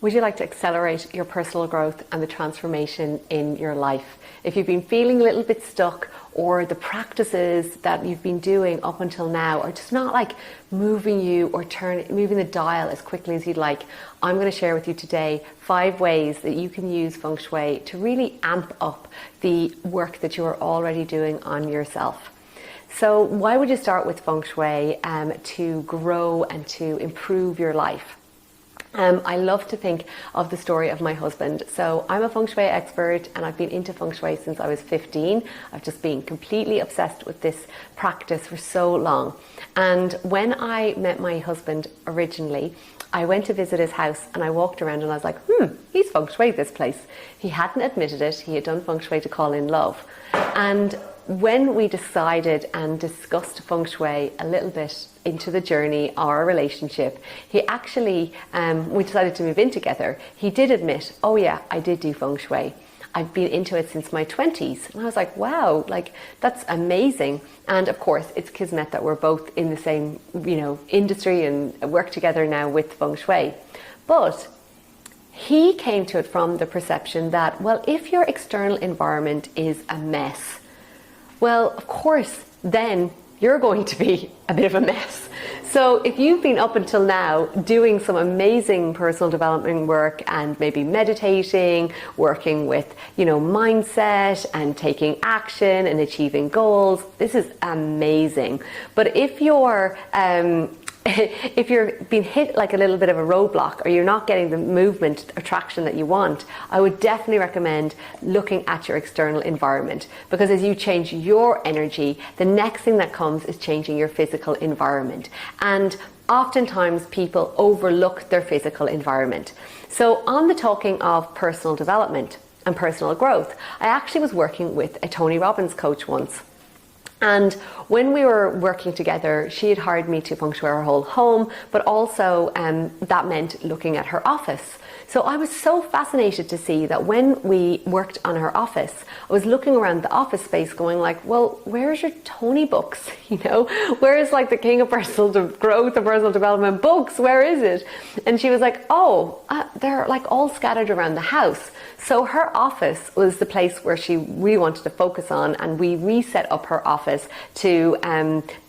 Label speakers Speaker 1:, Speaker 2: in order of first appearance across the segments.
Speaker 1: Would you like to accelerate your personal growth and the transformation in your life? If you've been feeling a little bit stuck, or the practices that you've been doing up until now are just not like moving you or moving the dial as quickly as you'd like, I'm going to share with you today 5 ways that you can use Feng Shui to really amp up the work that you are already doing on yourself. So why would you start with Feng Shui to grow and to improve your life? I love to think of the story of my husband. So I'm a Feng Shui expert and I've been into Feng Shui since I was 15. I've just been completely obsessed with this practice for so long. And when I met my husband originally, I went to visit his house and I walked around and I was like, he's Feng Shui this place. He hadn't admitted it. He had done Feng Shui to call in love. And when we decided and discussed Feng Shui a little bit into the journey, our relationship, he actually, we decided to move in together. He did admit, oh yeah, I did do Feng Shui. I've been into it since my 20s. And I was like, wow, like that's amazing. And of course, it's kismet that we're both in the same, industry and work together now with Feng Shui. But he came to it from the perception that, well, if your external environment is a mess, well, of course, then you're going to be a bit of a mess. So if you've been up until now doing some amazing personal development work and maybe meditating, working with, mindset and taking action and achieving goals, this is amazing. But if you're being hit like a little bit of a roadblock, or you're not getting the movement or traction that you want, I would definitely recommend looking at your external environment, because as you change your energy, the next thing that comes is changing your physical environment. And oftentimes people overlook their physical environment. So on the talking of personal development and personal growth, I actually was working with a Tony Robbins coach once. And when we were working together, she had hired me to Feng Shui her whole home, but also that meant looking at her office. So I was so fascinated to see that when we worked on her office, I was looking around the office space going like, well, where's your Tony books? Where's like the King of Personal Growth and Personal Development books? Where is it? And she was like, they're like all scattered around the house. So her office was the place where she really wanted to focus on, and we reset up her office to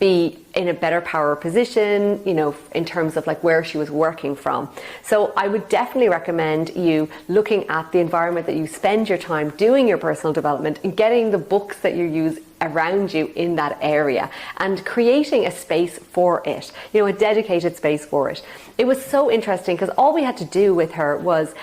Speaker 1: be in a better power position, in terms of like where she was working from. So I would definitely recommend you looking at the environment that you spend your time doing your personal development and getting the books that you use around you in that area and creating a space for it, a dedicated space for it. It was so interesting because all we had to do with her was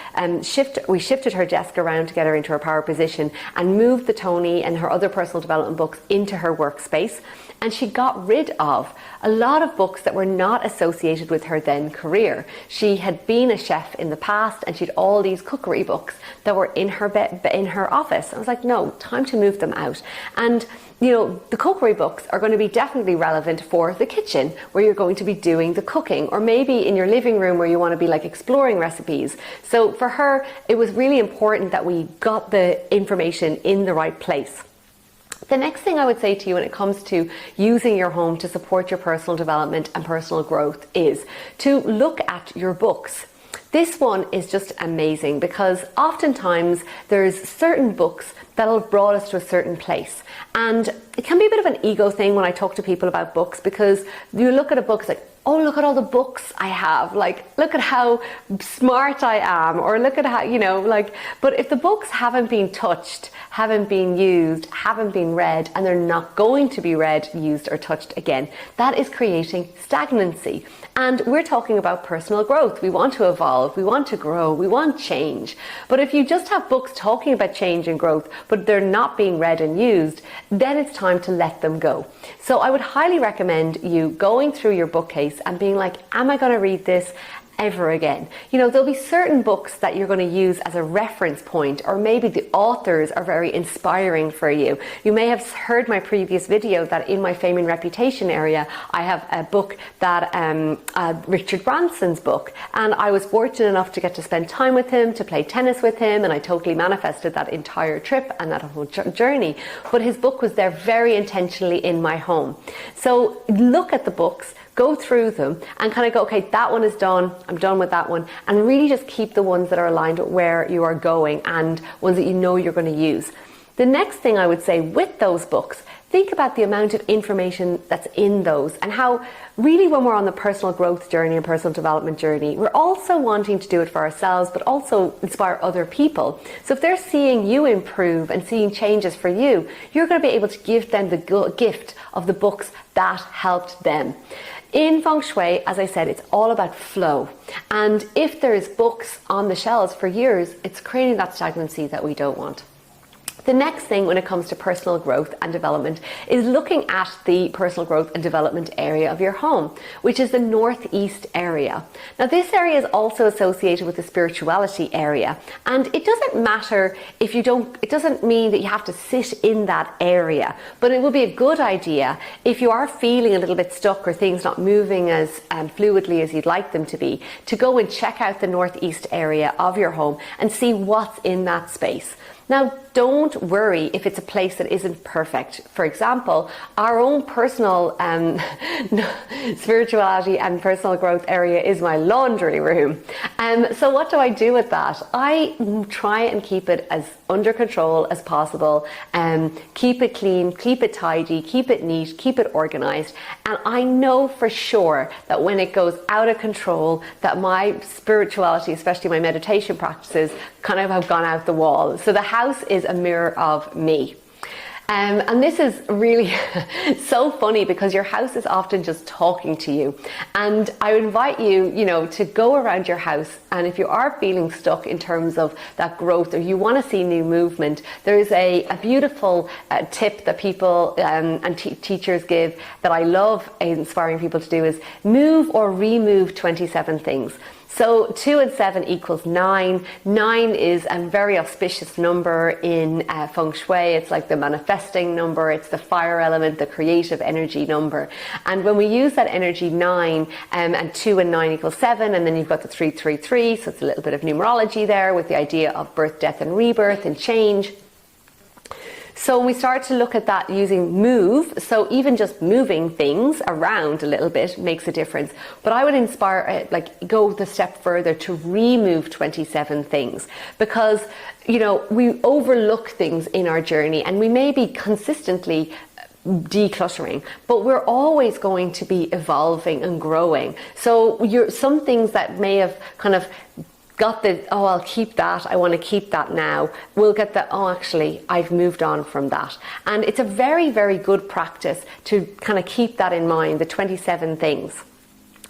Speaker 1: we shifted her desk around to get her into her power position and moved the Tony and her other personal development books into her workspace. And she got rid of a lot of books that were not associated with her then career. She had been a chef in the past and she'd all these cookery books that were in her office. I was like, no, time to move them out. And the cookery books are going to be definitely relevant for the kitchen where you're going to be doing the cooking, or maybe in your living room where you want to be like exploring recipes. So for her, it was really important that we got the information in the right place. The next thing I would say to you when it comes to using your home to support your personal development and personal growth is to look at your books. This one is just amazing because oftentimes there's certain books that'll have brought us to a certain place. And it can be a bit of an ego thing when I talk to people about books, because you look at a book, it's like, oh, look at all the books I have. Like, look at how smart I am, or look at how, but if the books haven't been touched, haven't been used, haven't been read, and they're not going to be read, used, or touched again, that is creating stagnancy. And we're talking about personal growth. We want to evolve, we want to grow, we want change. But if you just have books talking about change and growth, but they're not being read and used, then it's time to let them go. So I would highly recommend you going through your bookcase and being like, am I going to read this ever again? There'll be certain books that you're going to use as a reference point, or maybe the authors are very inspiring for you. You may have heard my previous video that in my fame and reputation area, I have a book that Richard Branson's book, and I was fortunate enough to get to spend time with him, to play tennis with him, and I totally manifested that entire trip and that whole journey. But his book was there very intentionally in my home. So look at the books, go through them and kind of go, okay, that one is done, I'm done with that one, and really just keep the ones that are aligned with where you are going and ones that you know you're going to use. The next thing I would say with those books, think about the amount of information that's in those, and how really when we're on the personal growth journey and personal development journey, we're also wanting to do it for ourselves, but also inspire other people. So if they're seeing you improve and seeing changes for you, you're going to be able to give them the gift of the books that helped them. In Feng Shui, as I said, it's all about flow. And if there's books on the shelves for years, it's creating that stagnancy that we don't want. The next thing when it comes to personal growth and development is looking at the personal growth and development area of your home, which is the northeast area. Now, this area is also associated with the spirituality area, and it doesn't matter if you don't, it doesn't mean that you have to sit in that area, but it would be a good idea if you are feeling a little bit stuck or things not moving as fluidly as you'd like them to be, to go and check out the northeast area of your home and see what's in that space. Now, don't worry if it's a place that isn't perfect. For example, our own personal spirituality and personal growth area is my laundry room. So what do I do with that? I try and keep it as under control as possible, keep it clean, keep it tidy, keep it neat, keep it organized. And I know for sure that when it goes out of control, that my spirituality, especially my meditation practices, kind of have gone out the wall. So the house is a mirror of me. And this is really so funny because your house is often just talking to you. And I would invite you, to go around your house, and if you are feeling stuck in terms of that growth or you want to see new movement, there is a beautiful tip that people and teachers give that I love inspiring people to do, is move or remove 27 things. So 2 and 7 equals 9. 9 is a very auspicious number in Feng Shui. It's like the manifesting number. It's the fire element, the creative energy number. And when we use that energy 9, and 2 and 9 equals 7, and then you've got the 333. So it's a little bit of numerology there with the idea of birth, death, and rebirth and change. So we start to look at that using move. So even just moving things around a little bit makes a difference. But I would inspire, go the step further to remove 27 things, because, we overlook things in our journey and we may be consistently decluttering, but we're always going to be evolving and growing. So some things that may have kind of got the, oh, I'll keep that, I want to keep that now, we'll get the, oh, actually, I've moved on from that. And it's a very, very good practice to kind of keep that in mind, the 27 things.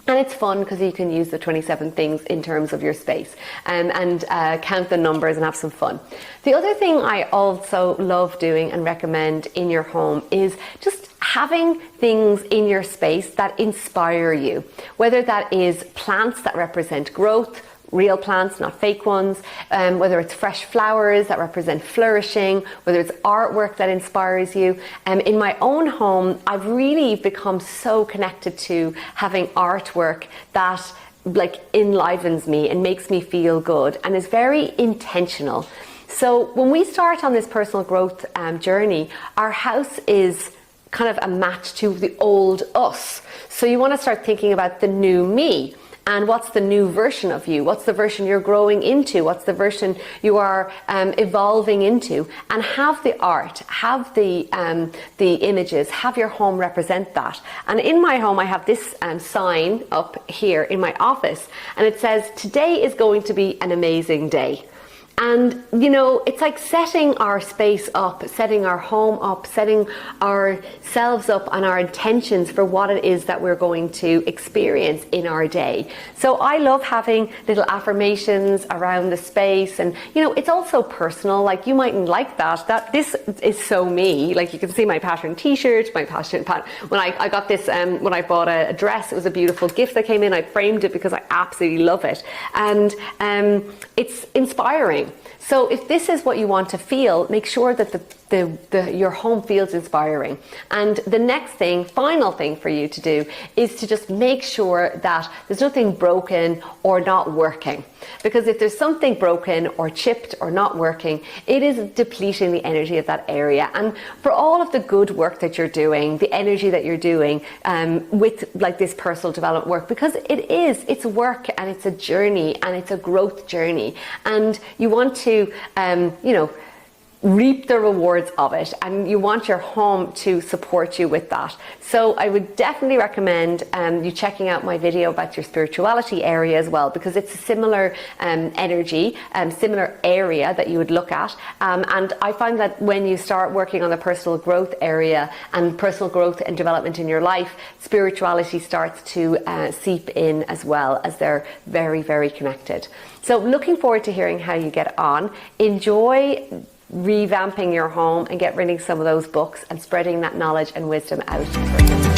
Speaker 1: And it's fun because you can use the 27 things in terms of your space and count the numbers and have some fun. The other thing I also love doing and recommend in your home is just having things in your space that inspire you, whether that is plants that represent growth, real plants, not fake ones, whether it's fresh flowers that represent flourishing, whether it's artwork that inspires you. In my own home, I've really become so connected to having artwork that enlivens me and makes me feel good and is very intentional. So when we start on this personal growth journey, our house is kind of a match to the old us. So you want to start thinking about the new me. And what's the new version of you? What's the version you're growing into? What's the version you are evolving into? And have the art, have the images, have your home represent that. And in my home, I have this sign up here in my office, and it says, "Today is going to be an amazing day." And, it's like setting our space up, setting our home up, setting ourselves up and our intentions for what it is that we're going to experience in our day. So I love having little affirmations around the space. And, it's also personal. Like, you mightn't like that. This is so me. Like, you can see my pattern t-shirt, my pattern. When I got this, when I bought a dress, it was a beautiful gift that came in. I framed it because I absolutely love it. And it's inspiring. inspiring. So if this is what you want to feel, make sure that your home feels inspiring. And the next thing, final thing for you to do, is to just make sure that there's nothing broken or not working. Because if there's something broken or chipped or not working, it is depleting the energy of that area. And for all of the good work that you're doing, the energy that you're doing with like this personal development work, because it's work and it's a journey and it's a growth journey, and you want to reap the rewards of it, and you want your home to support you with that. So I would definitely recommend you checking out my video about your spirituality area as well, because it's a similar energy, similar area that you would look at. And I find that when you start working on the personal growth area and personal growth and development in your life, spirituality starts to seep in as well, as they're very, very connected. So looking forward to hearing how you get on. Enjoy revamping your home and get rid of some of those books and spreading that knowledge and wisdom out.